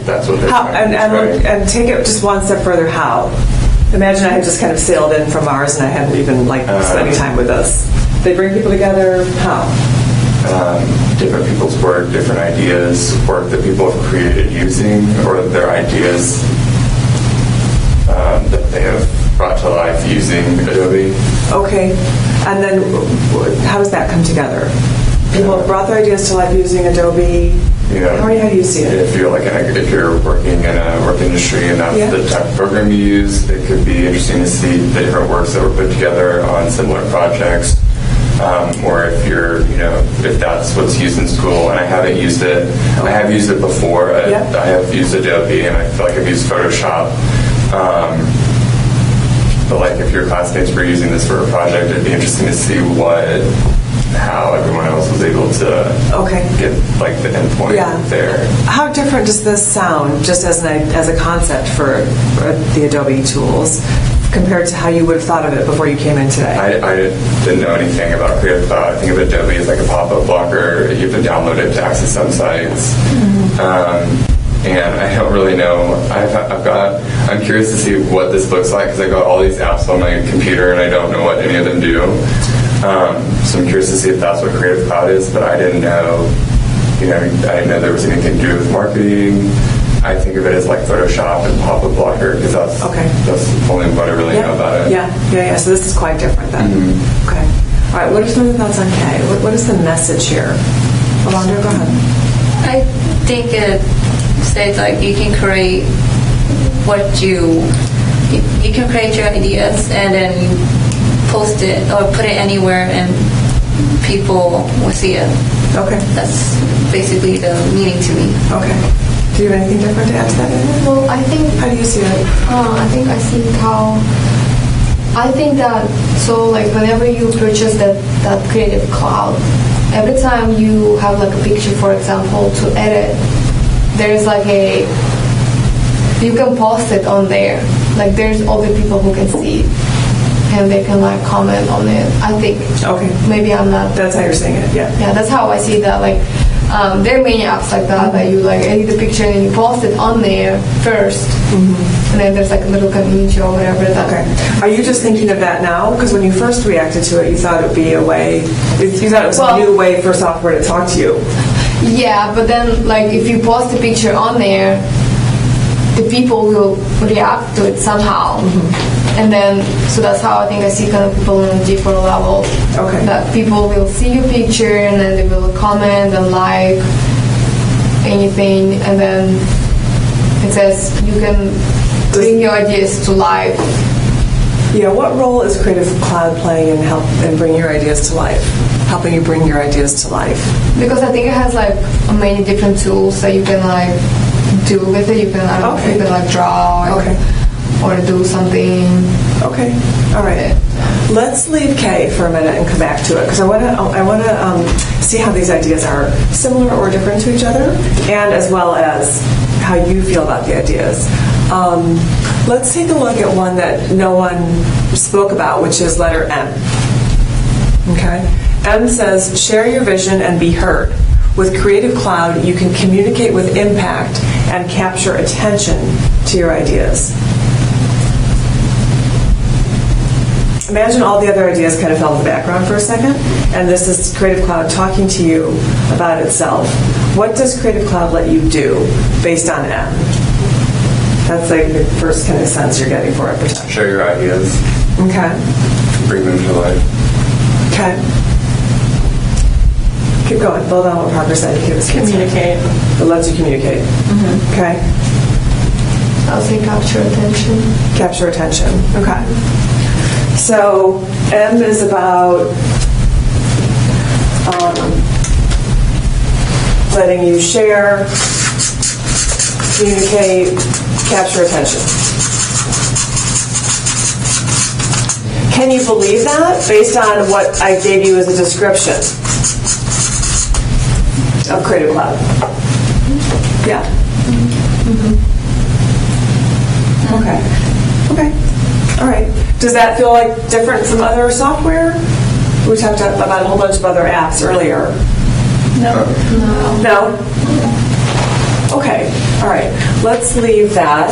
that's what they're How, trying to portray. and take it just one step further. How? Imagine I had just kind of sailed in from Mars and I hadn't even spent any time with us. They bring people together. How? Different people's work, different ideas, work that people have created using, or their ideas that they have brought to life using Adobe. Okay. And then how does that come together? People have brought their ideas to life using Adobe. How do you see it? If you're if you're working in a work industry and that's the type of program you use, it could be interesting to see the different works that were put together on similar projects. Or if you're, if that's what's used in school, and I haven't used it. I have used it before. I have used Adobe, and I feel like I've used Photoshop. But if your classmates were using this for a project, it'd be interesting to see how everyone else was able to get the endpoint there. How different does this sound, just as a concept for the Adobe tools, compared to how you would have thought of it before you came in today? I didn't know anything about Creative Cloud. I think of Adobe as like a pop-up blocker. You have to download it to access some sites. And I don't really know. I'm curious to see what this looks like because I got all these apps on my computer and I don't know what any of them do. So I'm curious to see if that's what Creative Cloud is, but I didn't know. I didn't know there was anything to do with marketing. I think of it as like Photoshop and pop-up blocker because that's only what I really know about it. Yeah. So this is quite different then. Mm-hmm. Okay. All right. What are some of the thoughts on K? What is the message here? Alondra, go ahead. I think it says you can create you can create your ideas and then you post it or put it anywhere and people will see it. Okay. That's basically the meaning to me. Okay. Do you have anything different to add to that? Well, I think... How do you see it? I think I see how... I think that, whenever you purchase that Creative Cloud, every time you have a picture, for example, to edit, there's you can post it on there. There's other people who can see it. And they can comment on it. I think. Okay. Maybe I'm not. That's how you're seeing it. Yeah. Yeah. That's how I see that. There are many apps like that that you edit the picture and then you post it on there first, and then there's a little community or whatever. Okay. Are you just thinking of that now? Because when you first reacted to it, you thought it would be a way. You thought it was a new way for software to talk to you. Yeah, but then if you post a picture on there, the people will react to it somehow. And then, so that's how I think I see people on a deeper level. Okay. That people will see your picture and then they will comment and like anything, and then it says you can bring your ideas to life. Yeah. What role is Creative Cloud playing in bringing your ideas to life? Helping you bring your ideas to life? Because I think it has many different tools that you can do with it. You can you can draw. Or do something. Okay. All right. Let's leave K for a minute and come back to it because I want to see how these ideas are similar or different to each other, and as well as how you feel about the ideas. Let's take a look at one that no one spoke about, which is letter M. Okay. M says, share your vision and be heard. With Creative Cloud, you can communicate with impact and capture attention to your ideas. Imagine all the other ideas kind of fell in the background for a second, and this is Creative Cloud talking to you about itself. What does Creative Cloud let you do based on M? That's the first kind of sense you're getting for it. Share your ideas. Okay. Bring them to life. Okay. Keep going. Build on what Parker said. Communicate. It lets you communicate. Okay. I'll say capture attention. Capture attention. Okay. So M is about letting you share, communicate, capture attention. Can you believe that based on what I gave you as a description of Creative Cloud? Yeah. Okay. All right. Does that feel different from other software? We talked about a whole bunch of other apps earlier. No. No? Okay. All right. let's leave that.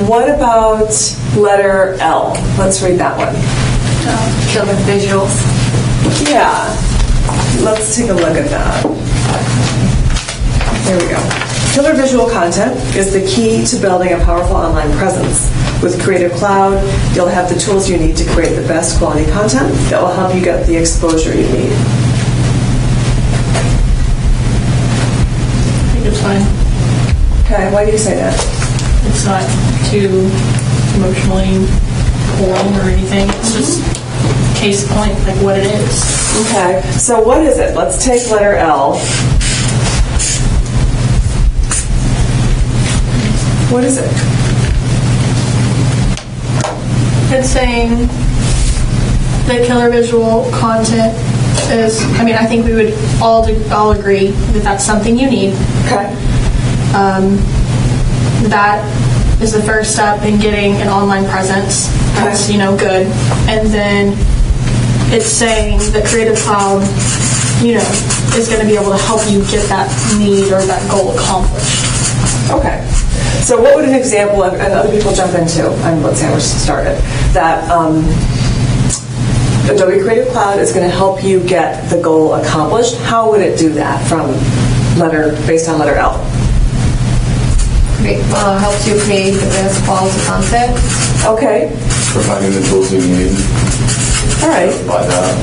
What about letter L? Let's read that one. Killer visuals. Yeah. Let's take a look at that. There we go. Killer visual content is the key to building a powerful online presence. With Creative Cloud, you'll have the tools you need to create the best quality content that will help you get the exposure you need. I think it's fine. Okay, why do you say that? It's not too emotionally pouring or anything. It's just case point, like what it is. Okay, so what is it? Let's take letter L. What is it? It's saying that killer visual content is, I think we would all agree that that's something you need. Okay. That is the first step in getting an online presence. That's, good. And then it's saying that Creative Cloud, is going to be able to help you get that need or that goal accomplished. Okay. So what would an example of, and other people jump into, and let's say we're started, that Adobe Creative Cloud is going to help you get the goal accomplished. How would it do that based on letter L? Helps you create the best quality content. Okay. Providing the tools you need. All right. By that.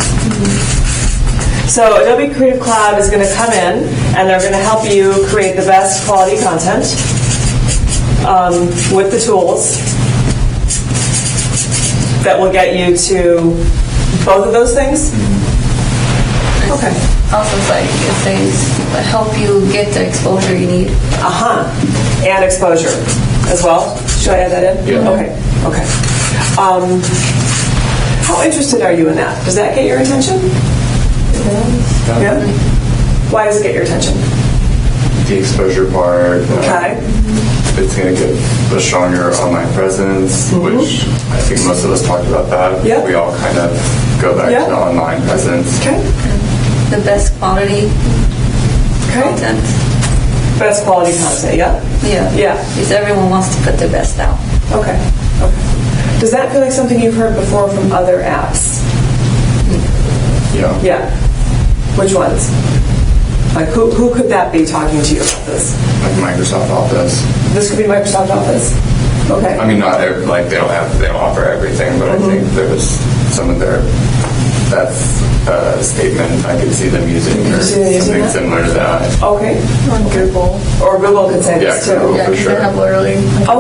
So Adobe Creative Cloud is going to come in and they're going to help you create the best quality content with the tools that will get you to both of those things? Okay. Also, it says help you get the exposure you need. And exposure as well. Should I add that in? Yeah. Okay. How interested are you in that? Does that get your attention? Yeah. Why does it get your attention? The exposure part. Okay. It's going to get a stronger online presence, which I think most of us talked about that. Yeah. We all kind of go back to the online presence. Okay. The best quality content. Best quality content, yeah? Yeah. Because everyone wants to put their best out. Okay. Does that feel like something you've heard before from other apps? Yeah. Yeah. Which ones? Like who could that be talking to you about this? Like Microsoft Office. This could be Microsoft Office. Okay. I mean, not like they don't offer everything, but I think there's some of their statement I could see them using or something similar to that. Okay. Or Google could say this too. Google, for sure.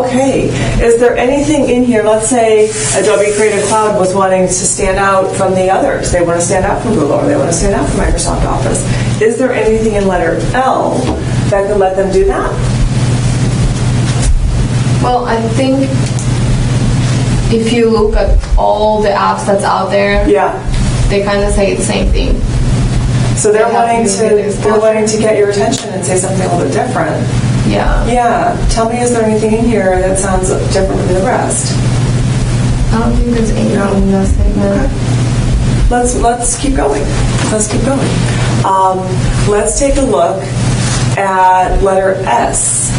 Okay. Is there anything in here? Let's say Adobe Creative Cloud was wanting to stand out from the others. They want to stand out from Google or they want to stand out from Microsoft Office. Is there anything in letter L that could let them do that? Well, I think if you look at all the apps that's out there, they kind of say the same thing. So they're wanting to get your attention and say something a little bit different. Yeah. Tell me, is there anything in here that sounds different from the rest? I don't think there's anything in that statement. Okay. Let's keep going. Let's take a look at letter S.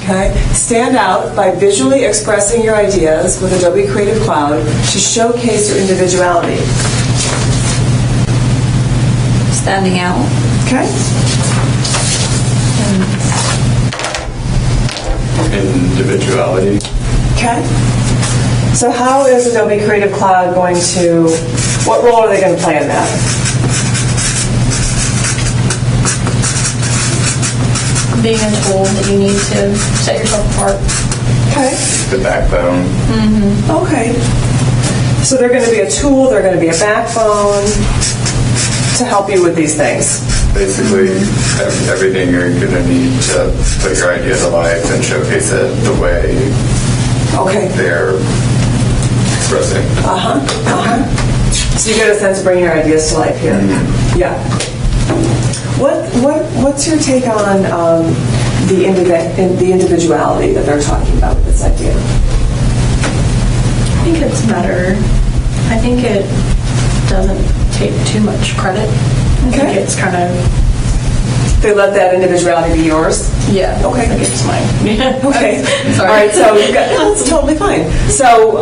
Okay. Stand out by visually expressing your ideas with Adobe Creative Cloud to showcase your individuality. Standing out. Okay. Individuality. Okay. So how is Adobe Creative Cloud going to, what role are they going to play in that? Being a tool that you need to set yourself apart. Okay. The backbone. Okay. So they're going to be a tool, they're going to be a backbone to help you with these things. Basically, everything you're going to need to put your idea to life and showcase it the way they're expressing. So you get a sense of bringing your ideas to life here. Yeah. What's your take on the individuality that they're talking about with this idea? I think it's better. I think it doesn't take too much credit. I think it's kind of They let that individuality be yours? Yeah. Okay. I guess mine. Okay. Sorry. All right, so you've got, no, that's totally fine. So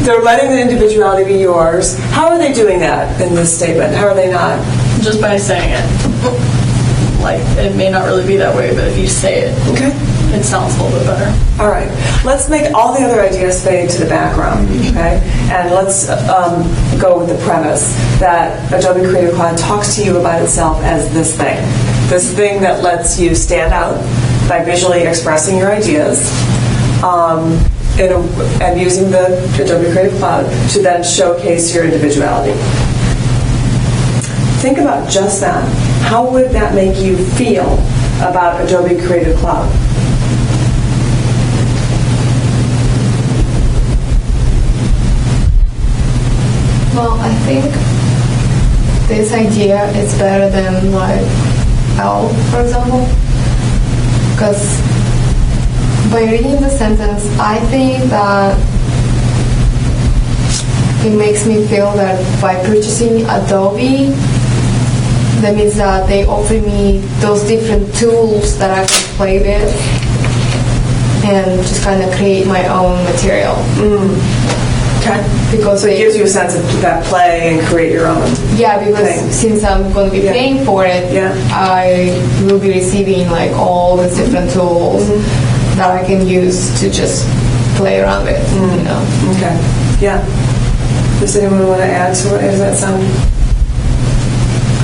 they're letting the individuality be yours. How are they doing that in this statement? How are they not? Just by saying it. Like, it may not really be that way, but if you say it, Okay. it sounds a little bit better. All right. Let's make all the other ideas fade to the background, okay? And let's go with the premise that Adobe Creative Cloud talks to you about itself as this thing that lets you stand out by visually expressing your ideas and using the Adobe Creative Cloud to then showcase your individuality. Think about just that. How would that make you feel about Adobe Creative Cloud? Well, I think this idea is better than like L, for example, because by reading the sentence, I think that it makes me feel that by purchasing Adobe, that means that they offer me those different tools that I can play with and just kind of create my own material. Okay. Because So it gives you a sense of that play and create your own. yeah, because thing. since I'm going to be Yeah. paying for it, Yeah. I will be receiving like all these different tools that I can use to just play around with. You know. Okay. Yeah. Does anyone want to add to it? How does that sound?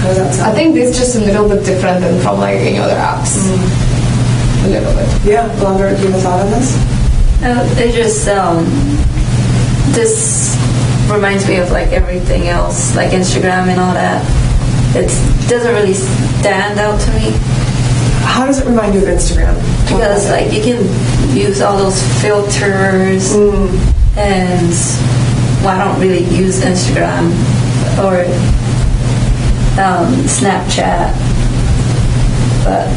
How does that sound? I think this is just a little bit different than from like any other apps. A little bit. Yeah. Blonder, do you have a thought on this? It just this reminds me of like everything else, like Instagram and all that. It doesn't really stand out to me How does it remind you of Instagram? Talk because about like you can use all those filters and well, I don't really use Instagram or Snapchat, but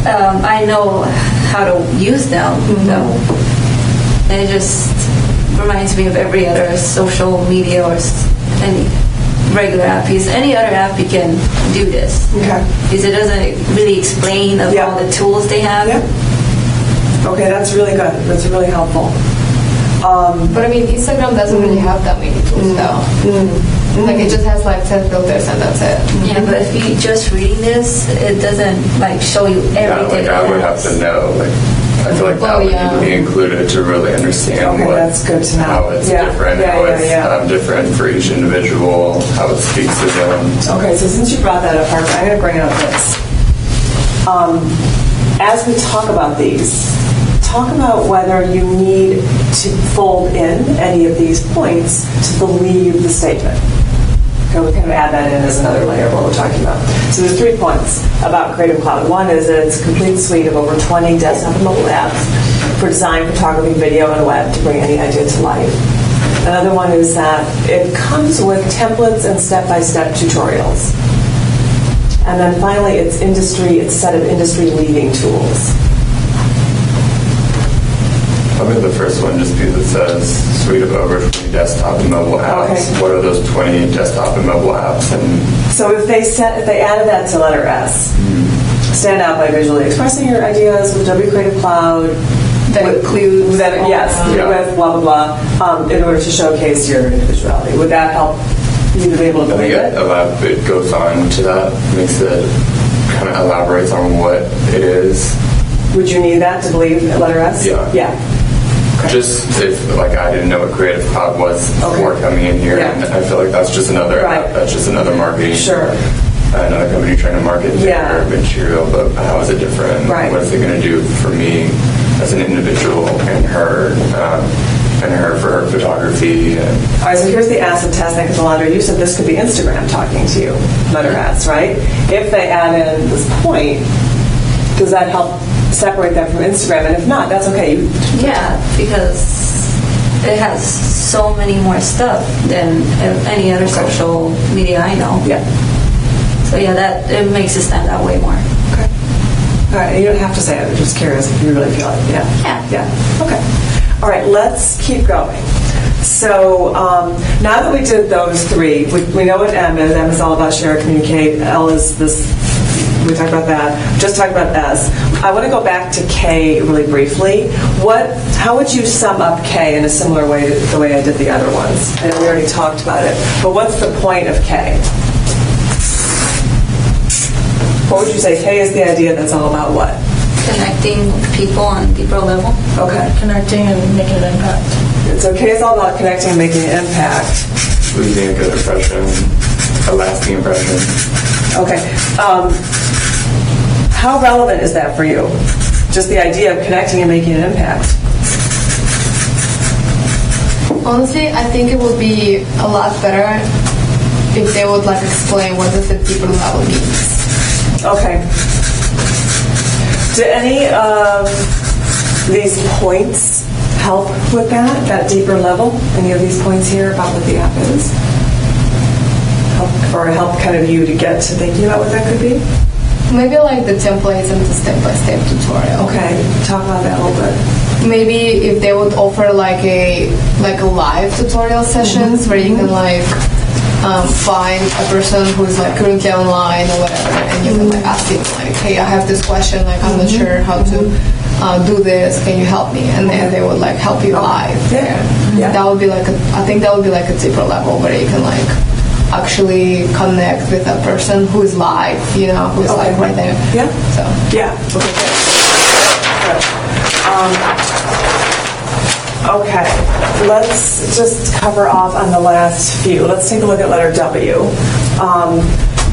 I know how to use them though. And it just reminds me of every other social media or any regular app. Because any other app you can do this. Okay. Because it doesn't really explain of Yeah. all the tools they have. Yeah. Okay, that's really good. That's really helpful. But I mean, Instagram doesn't really have that many tools though. Like it just has like 10 filters and that's it. Yeah, but if you just reading this, it doesn't like show you Yeah, everything. like I would have to know. Like I feel like that Oh, yeah. would be included to really understand Okay, what that's good to know. how it's Yeah. different, Yeah, how yeah, it's yeah. Different for each individual, how it speaks to them. Okay, so since you brought that up, Harper, I'm going to bring up this. As we talk about these, talk about whether you need to fold in any of these points to believe the statement. Okay, we kind of add that in as another layer of what we're talking about. So there's 3 points about Creative Cloud. One is that it's a complete suite of over 20 desktop and mobile apps for design, photography, video, and web to bring any idea to life. Another one is that it comes with templates and step-by-step tutorials. And then finally, it's a set of industry-leading tools. I'll make the first one just because it says suite of over 20 desktop and mobile apps. Okay. What are those 20 desktop and mobile apps? And So if they added that to letter S, stand out by visually expressing your ideas with Adobe Creative Cloud. That includes all yes, Yeah. with blah blah blah, in order to showcase your individuality. Would that help you to be able to I think believe it? it goes on to that, makes it kind of elaborates on what it is. Would you need that to believe letter S? Yeah. Yeah. Okay. Just if like I didn't know what Creative Cloud was before coming in here, Yeah. and I feel like that's just another Right. that's just another marketing. Sure. Another company trying to market Yeah. their material, but how is it different? Right. What is it going to do for me as an individual and her for her photography? And All right, so here's the acid test. Because Alondra, you said this could be Instagram talking to you, letter S, right? If they add in this point, does that help separate them from Instagram? And if not, that's okay. Yeah, because it has so many more stuff than any other social media I know. Yeah. So yeah, that it makes it stand out way more. Okay. All right, you don't have to say it. I'm just curious if you really feel it. Yeah. Yeah. Yeah. Okay. All right, let's keep going. So now that we did those 3, we know what M is. M is all about share, communicate. L is this We talked about that. Just talked about S. I want to go back to K really briefly. How would you sum up K in a similar way to the way I did the other ones? I know we already talked about it, but what's the point of K? What would you say? K is the idea that's all about what? Connecting people on a deeper level. Okay. Connecting and making an impact. So K is all about connecting and making an impact. Leaving a good impression, a lasting impression. Okay. How relevant is that for you? Just the idea of connecting and making an impact. Honestly, I think it would be a lot better if they would like explain what does a deeper level means. Okay. Do any of these points help with that deeper level? Any of these points here about what the app is? Help kind of you to get to thinking about what that could be? Maybe like the templates and the step-by-step tutorial. Okay, talk about that a little bit. Maybe if they would offer like a live tutorial sessions where you can like find a person who's like currently online or whatever, and you can like ask him like, hey, I have this question, like I'm not sure how to do this. Can you help me? And then they would like help you live there. Yeah. That would be like I think that would be like a deeper level where you can like actually connect with a person who is live, who's like right there. Yeah. So yeah. Okay. Good. Okay. Let's just cover off on the last few. Let's take a look at letter W.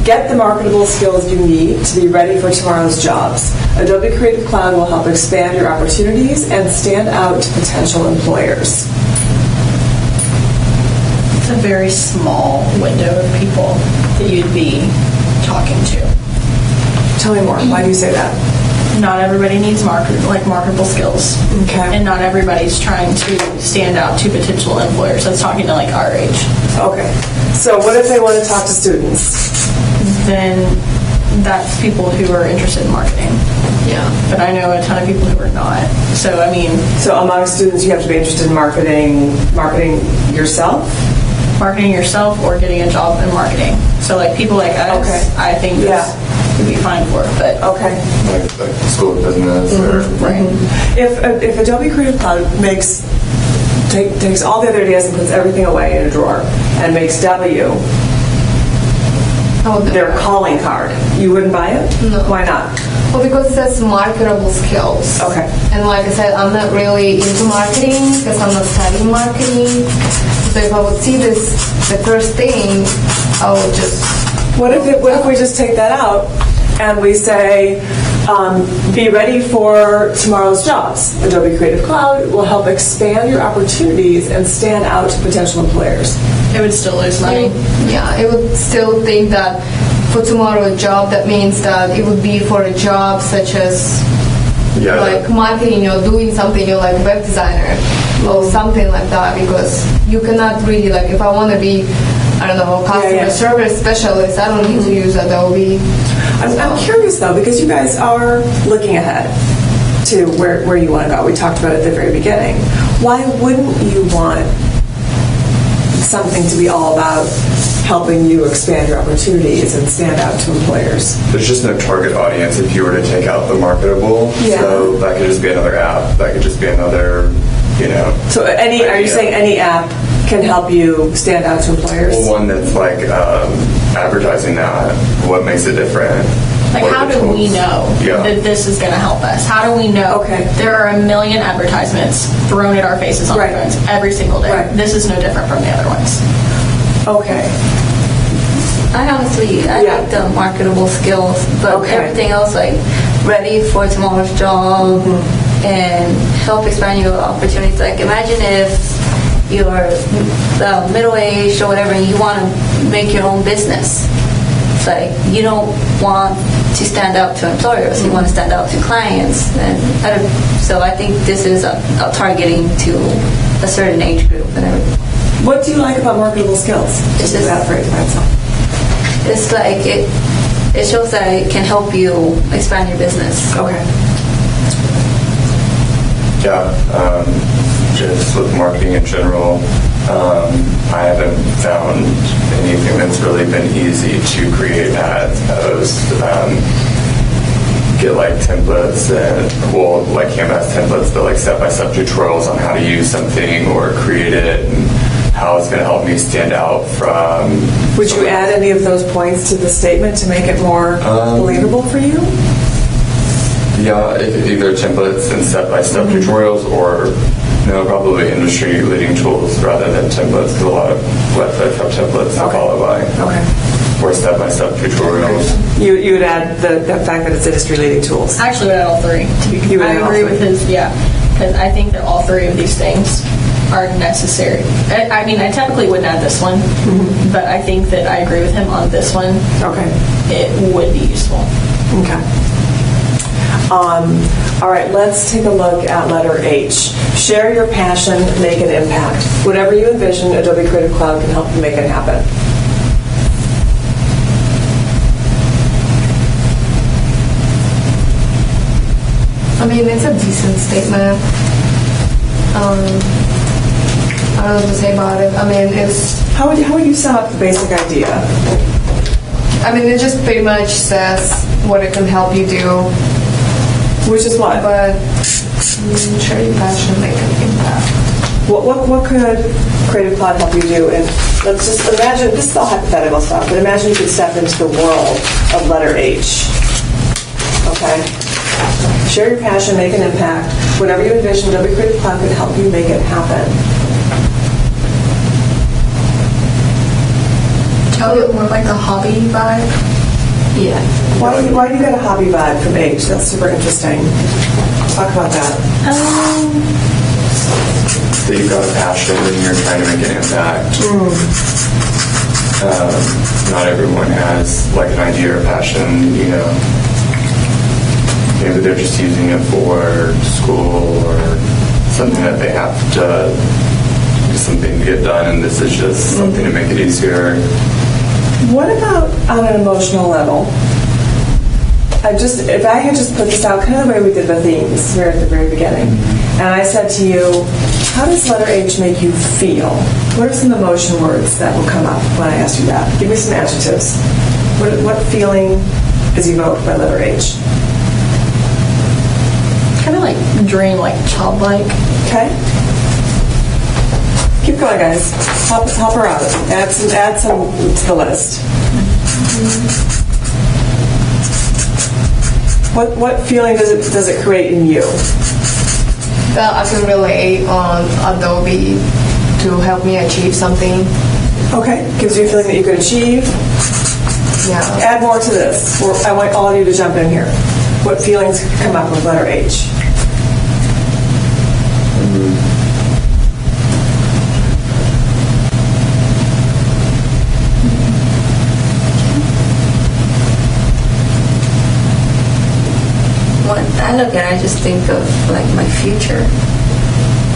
Get the marketable skills you need to be ready for tomorrow's jobs. Adobe Creative Cloud will help expand your opportunities and stand out to potential employers. It's a very small window of people that you'd be talking to. Tell me more. Why do you say that? Not everybody needs marketable skills. Okay. And not everybody's trying to stand out to potential employers. That's talking to like our age. Okay. So what if they want to talk to students? Then that's people who are interested in marketing. yeah. But I know a ton of people who are not. So I mean, So among students, you have to be interested in marketing yourself? marketing yourself or getting a job in marketing. So like people like us, Okay. I think this would be fine for. But Okay. Like school of business or right. If Adobe Creative Cloud takes all the other ideas and puts everything away in a drawer and makes W their calling card, you wouldn't buy it? No. Why not? Well, because it says marketable skills. Okay. And like I said, I'm not really into marketing because I'm not studying marketing. So if I would see this, the first thing, I would just... What if we just take that out and we say, be ready for tomorrow's jobs. Adobe Creative Cloud will help expand your opportunities and stand out to potential employers. It would still lose money. Yeah, I would still think that for tomorrow a job, that means that it would be for a job such as like marketing, doing something, like a web designer or something like that, because you cannot really, like if I want to be, I don't know, customer service specialist, I don't need to use Adobe. I'm curious though, because you guys are looking ahead to where you want to go. We talked about it at the very beginning. Why wouldn't you want something to be all about helping you expand your opportunities and stand out to employers? There's just no target audience if you were to take out the marketable. Yeah. So that could just be another app. That could just be another, So are you saying any app can help you stand out to employers? Well, one that's like advertising that. What makes it different? Like, What how are the do we tools? know that this is going to help us? How do we know? Okay. There are a million advertisements thrown at our faces on our phones every single day. Right. This is no different from the other ones. Okay. I honestly, I like the marketable skills, but everything else, like ready for tomorrow's job and help expand your opportunities. Like, imagine if you're middle-aged or whatever and you want to make your own business. It's like you don't want to stand out to employers, you want to stand out to clients. And so I think this is a targeting to a certain age group and everything. What do you like about marketable skills? Just that phrase by itself. It's like it shows that it can help you expand your business. Okay. Yeah, just with marketing in general, I haven't found anything that's really been easy to create ads, post, get like templates and, well, like Canvas templates, but like step-by-step tutorials on how to use something or create it and how it's going to help me stand out from. Would you add any of those points to the statement to make it more believable for you? Yeah, either templates and step-by-step tutorials, or no, probably industry-leading tools rather than templates, because a lot of websites have templates to follow by. Okay. Or step-by-step tutorials. You would add the fact that it's industry-leading tools. I actually would add all three. I agree with his, because I think that all three of these things are necessary. I mean, I typically wouldn't add this one, but I think that I agree with him on this one. Okay. It would be useful. Okay. All right, let's take a look at letter H. Share your passion, make an impact. Whatever you envision, Adobe Creative Cloud can help you make it happen. I mean, it's a decent statement. I don't know what to say about it. I mean, it's... How would you sum up the basic idea? I mean, it just pretty much says what it can help you do. Which is what? But share your passion, make an impact. What could Creative Cloud help you do? And let's just imagine, this is all hypothetical stuff, but imagine you could step into the world of letter H. Okay? Share your passion, make an impact. Whatever you envision, Adobe Creative Cloud can help you make it happen. Tell it more like a hobby vibe. Yeah. Why do you get a hobby vibe from H? That's super interesting. Talk about that. That you've got a passion and you're trying to make an impact. Not everyone has like an idea or passion, you know. Maybe they're just using it for school or something that they have to do something to get done, and this is just something to make it easier. What about on an emotional level? If I had just put this out, kind of the way we did the themes here at the very beginning, and I said to you, how does letter H make you feel? What are some emotion words that will come up when I ask you that? Give me some adjectives. What feeling is evoked by letter H? Kind of like dream, like childlike. Okay. Keep going, guys. Help her out. Add some to the list. What feeling does it create in you? That I can relate on Adobe to help me achieve something. Okay. Gives you a feeling that you could achieve. Yeah. Add more to this. I want all of you to jump in here. What feelings come up with letter H? When I look at it, I just think of like my future.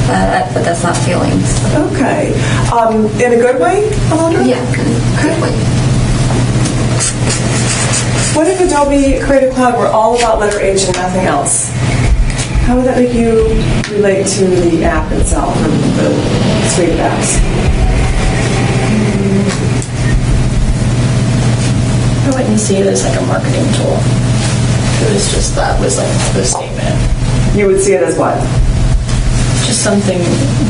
But that's not feelings. Okay. In a good way, Alondra? Yeah, good way. What if Adobe Creative Cloud were all about letter H and nothing else? How would that make you relate to the app itself, or the suite of apps? I wouldn't see it as like a marketing tool. It was just that was like the statement. You would see it as what? Just something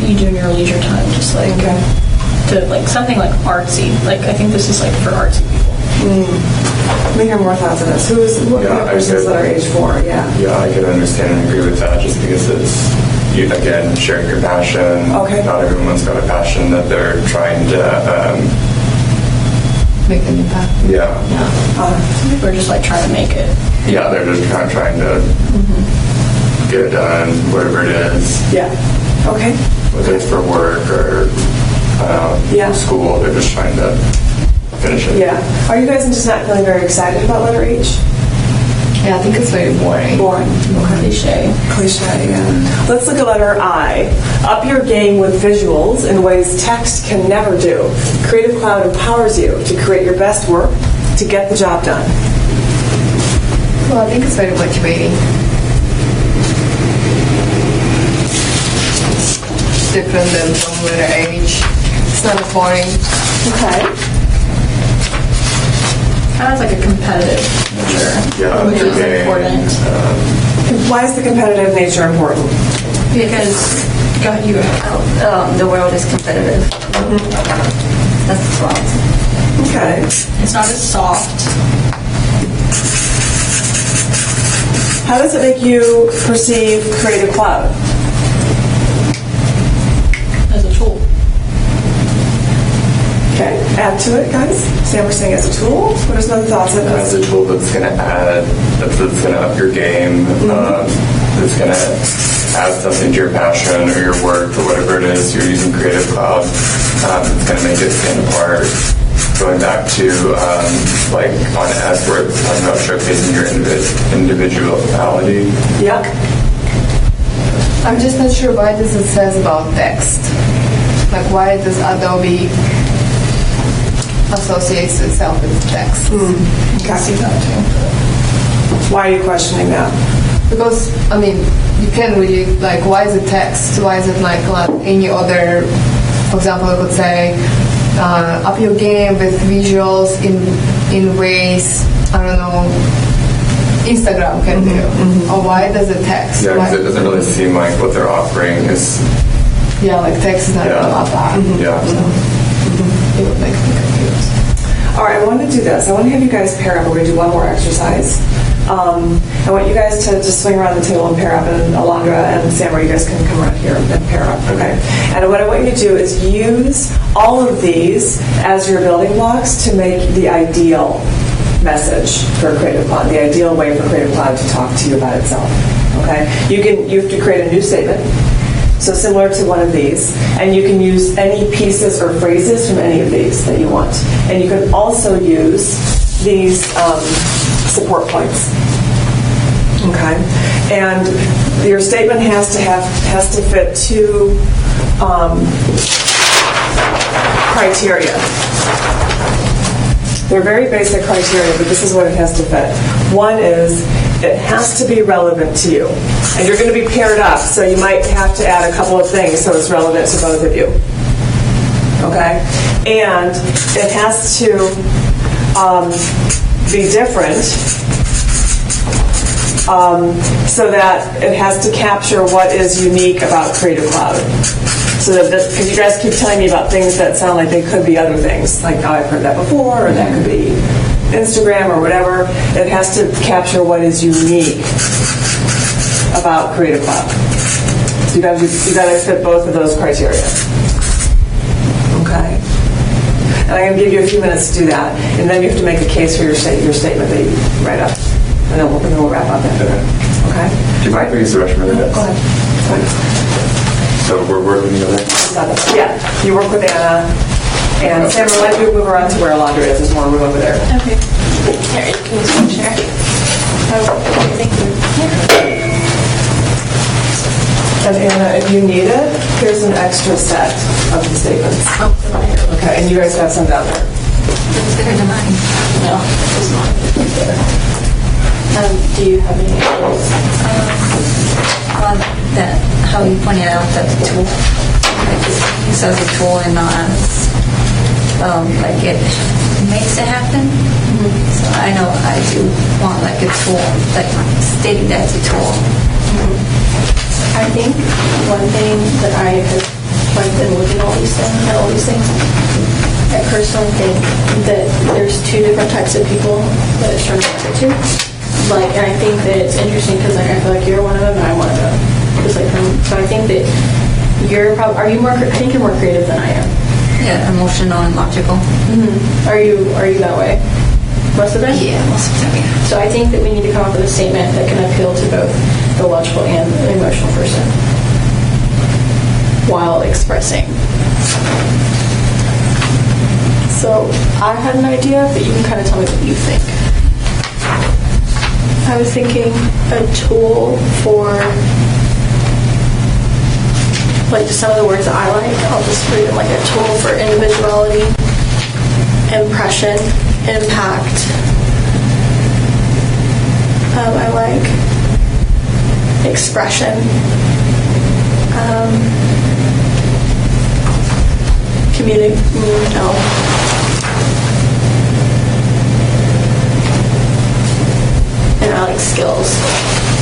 you do in your leisure time, just like to like something like artsy. Like I think this is like for artsy people. Let me hear more thoughts on this. What is letter H for? Yeah. Yeah, I can understand and agree with that, just because it's, again, sharing your passion. Okay. Not everyone's got a passion that they're trying to Make an impact. Yeah. Some people are just like trying to make it. Yeah, they're just kind of trying to get it done, whatever it is. Yeah. Okay. Whether it's for work or school, they're just trying to finish it. Yeah. Are you guys just not feeling very excited about letter H? Yeah, I think it's very boring. Boring. Cliche. Cliche, yeah. Let's look at letter I. Up your game with visuals in ways text can never do. Creative Cloud empowers you to create your best work to get the job done. Well, I think it's very motivating. It's different than from letter H. It's not boring. Okay. kind of like a competitive nature, Yeah, which the is game, important. Why is the competitive nature important? Because The world is competitive. That's the problem. Okay. it's not as soft. How does it make you perceive Creative Cloud? As a tool. Okay. Add to it, guys. Sam was saying as a tool. What are some other thoughts on As this? a tool that's going to that's going to up your game, that's going to add something to your passion or your work or whatever it is you're using Creative Cloud. It's going to make it stand apart. Going back to like on S where it's talking about showcasing your individuality. Yep. I'm just not sure why this says about text. Like, why does Adobe associates itself with text? Okay. See that too. Why are you questioning that? Because, I mean, you can't really, like, why is it text? Why is it like any other, for example, I could say, up your game with visuals in ways, I don't know, Instagram can do. Or why does it text? Yeah, because Why- it doesn't really seem like what they're offering is. Yeah, like text is not about that. Yeah. It would make me confused. All right, I want to do this. I want to have you guys pair up. We're going to do one more exercise. I want you guys to just swing around the table and pair up, and Alondra and Samara, you guys can come around here and pair up, okay? And what I want you to do is use all of these as your building blocks to make the ideal message for Creative Cloud, the ideal way for Creative Cloud to talk to you about itself, okay? You have to create a new statement, so similar to one of these, and you can use any pieces or phrases from any of these that you want. And you can also use these support points. Okay, and your statement has to fit two criteria. They're very basic criteria, but this is what it has to fit. One is it has to be relevant to you, and you're going to be paired up, so you might have to add a couple of things so it's relevant to both of you. Okay, and it has to be different, so that it has to capture what is unique about Creative Cloud. So that because you guys keep telling me about things that sound like they could be other things, like, oh, I've heard that before, or that could be Instagram or whatever. It has to capture what is unique about Creative Cloud. So you got to fit both of those criteria. Okay. And I'm going to give you a few minutes to do that, and then you have to make a case for your statement that you write up, and then we'll wrap up after that. Okay? Do you mind if we use the restroom really Go ahead. Fine. So we're working together? Yeah, you work with Anna, and Sam, we'll let you move around to where Alondra is. There's more room over there. Okay. Here, you can use one chair. Oh, thank you. And Anna, if you need it, here's an extra set of the statements. Oh, right here. Okay, and you guys have some down there. It's bigger than mine. No, it's not. Do you have any Well, that how you pointed out that the tool, like it says a tool and not as like it makes it happen. So I know I do want like a tool, like stating that it's a tool. I think one thing that I have like been looking at all these things, I personally think that there's two different types of people that it's trying to market to. Like, and I think that it's interesting because like I feel like you're one of them and I'm one of them. Just like so I think that you're probably I think you're more creative than I am. Yeah, emotional and logical. Are you that way? Most of the time? Yeah, most of the time. Yeah. So I think that we need to come up with a statement that can appeal to both the logical and the emotional person while expressing. So I had an idea, but you can kind of tell me what you think. I was thinking a tool for like just some of the words that I like. I'll just read them, like a tool for individuality, impression, impact. I like expression. I like skills.